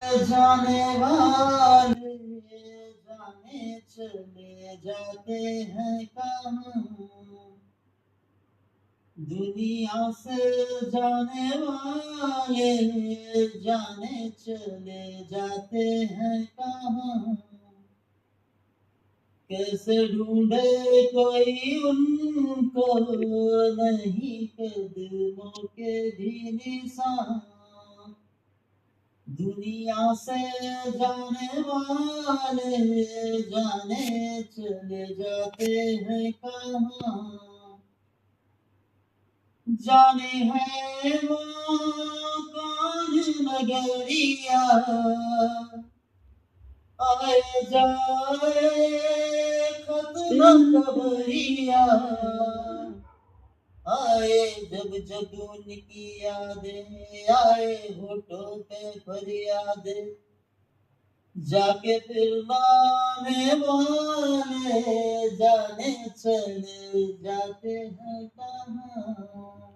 जाने वाले जाने चले जाते हैं कहाँ, दुनिया से जाने वाले जाने चले जाते हैं कहाँ। कैसे ढूंढे कोई उनको, नहीं कदमों के भी निशान। दुनिया से जाने वाले जाने चले जाते हैं कहाँ। जाने है वो कौन नगरिया, आए जाए खत्म खबरिया। आए जब जब उनकी यादें, आए होठों पे फरियादें, जाके फिर माने वाले जाने चले जाते हैं कहाँ।